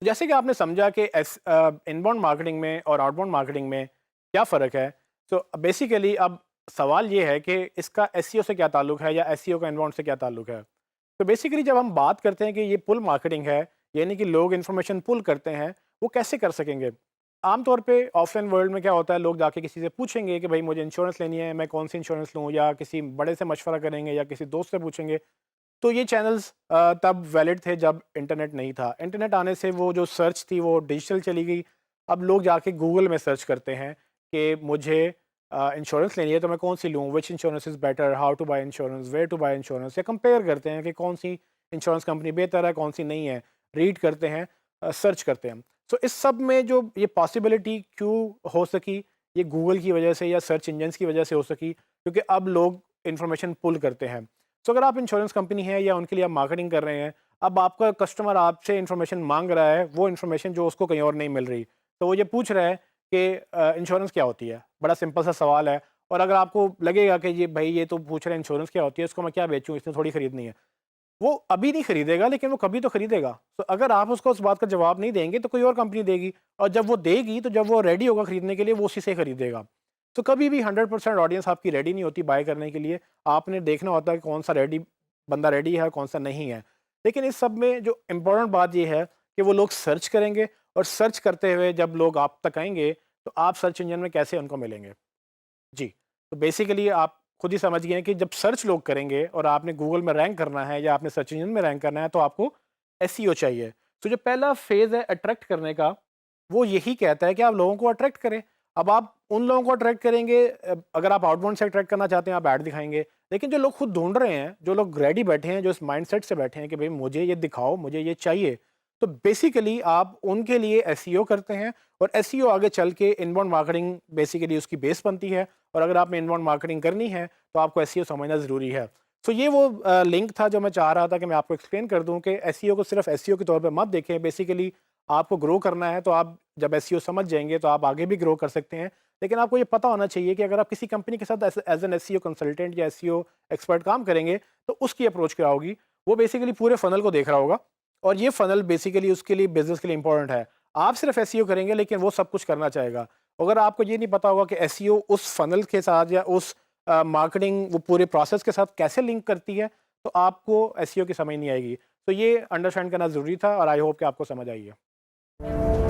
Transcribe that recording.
जैसे कि आपने समझा कि इनबाउंड मार्केटिंग में और आउटबाउंड मार्केटिंग में क्या फ़र्क है। तो बेसिकली अब सवाल ये है कि इसका एसईओ से क्या ताल्लुक है या एसईओ का इनबाउंड से क्या ताल्लुक है। तो बेसिकली जब हम बात करते हैं कि ये पुल मार्केटिंग है, यानी कि लोग इन्फॉर्मेशन पुल करते हैं, वो कैसे कर सकेंगे? आमतौर पे ऑफलाइन वर्ल्ड में क्या होता है, लोग जाके किसी से पूछेंगे कि भाई मुझे इंश्योरेंस लेनी है, मैं कौन सी इंश्योरेंस लूँ, या किसी बड़े से मशवरा करेंगे या किसी दोस्त से पूछेंगे। तो ये चैनल्स तब वैलिड थे जब इंटरनेट नहीं था। इंटरनेट आने से वो जो सर्च थी वो डिजिटल चली गई। अब लोग जाके गूगल में सर्च करते हैं कि मुझे इंश्योरेंस लेनी है तो मैं कौन सी लूँ, which insurance is better, how to buy insurance, where to buy insurance, या कंपेयर करते हैं कि कौन सी इंश्योरेंस कंपनी बेहतर है, कौन सी नहीं है। रीड करते हैं, सर्च करते हैं। सो इस सब में जो ये पॉसिबिलिटी क्यों हो सकी, ये गूगल की वजह से या सर्च इंजन्स की वजह से हो सकी, क्योंकि अब लोग इन्फॉर्मेशन पुल करते हैं। सो अगर आप इंश्योरेंस कंपनी है या उनके लिए आप मार्केटिंग कर रहे हैं, अब आपका कस्टमर आपसे इन्फॉर्मेशन मांग रहा है, वो इन्फॉर्मेशन जो उसको कहीं और नहीं मिल रही, तो वो ये पूछ रहा है कि इंश्योरेंस क्या होती है। बड़ा सिंपल सा सवाल है। और अगर आपको लगेगा कि ये भाई ये तो पूछ रहे हैं इंश्योरेंस क्या होती है, इसको मैं क्या बेचूं, इसने थोड़ी खरीदनी है, वो अभी नहीं खरीदेगा लेकिन वो कभी तो खरीदेगा। तो अगर आप उसको उस बात का जवाब नहीं देंगे तो कोई और कंपनी देगी, और जब वो देगी तो जब वो रेडी होगा खरीदने के लिए वो उसी से खरीदेगा। तो कभी भी 100% ऑडियंस आपकी रेडी नहीं होती बाय करने के लिए। आपने देखना होता है कि कौन सा रेडी बंदा रेडी है और कौन सा नहीं है। लेकिन इस सब में जो इम्पोर्टेंट बात ये है कि वो लोग सर्च करेंगे, और सर्च करते हुए जब लोग आप तक आएंगे तो आप सर्च इंजन में कैसे उनको मिलेंगे। जी। तो बेसिकली आप खुद ही समझ गए हैं कि जब सर्च लोग करेंगे और आपने गूगल में रैंक करना है या आपने सर्च इंजन में रैंक करना है तो आपको एसईओ चाहिए। तो जो पहला फेज़ है अट्रैक्ट करने का, वो यही कहता है कि आप लोगों को अट्रैक्ट करें। अब आप उन लोगों को अट्रैक्ट करेंगे, अगर आप आउटबाउंड से अट्रैक्ट करना चाहते हैं आप ऐड दिखाएँगे। लेकिन जो लोग खुद ढूँढ रहे हैं, जो लोग रेडी बैठे हैं, जो इस माइंडसेट से बैठे हैं कि भई मुझे ये दिखाओ, मुझे ये चाहिए, तो बेसिकली आप उनके लिए एसईओ करते हैं। और एसईओ आगे चल के इनबाउंड मार्केटिंग बेसिकली उसकी बेस बनती है। और अगर आपने इनबाउंड मार्केटिंग करनी है तो आपको एसईओ समझना ज़रूरी है। तो ये वो लिंक था जो मैं चाह रहा था कि मैं आपको एक्सप्लेन कर दूं कि एसईओ को सिर्फ एसईओ के तौर पे मत देखें। बेसिकली आपको ग्रो करना है तो आप जब एसईओ समझ जाएंगे तो आप आगे भी ग्रो कर सकते हैं। लेकिन आपको ये पता होना चाहिए कि अगर आप किसी कंपनी के साथ एज एन एसईओ कंसल्टेंट या एसईओ एक्सपर्ट काम करेंगे तो उसकी अप्रोच क्या होगी। वो बेसिकली पूरे फनल को देख रहा होगा, और ये फनल बेसिकली उसके लिए बिजनेस के लिए इंपॉर्टेंट है। आप सिर्फ एसईओ करेंगे लेकिन वो सब कुछ करना चाहेगा। अगर आपको ये नहीं पता होगा कि एसईओ उस फनल के साथ या उस मार्केटिंग वो पूरे प्रोसेस के साथ कैसे लिंक करती है, तो आपको एसईओ की समझ नहीं आएगी। तो ये अंडरस्टैंड करना ज़रूरी था और आई होप कि आपको समझ आई है।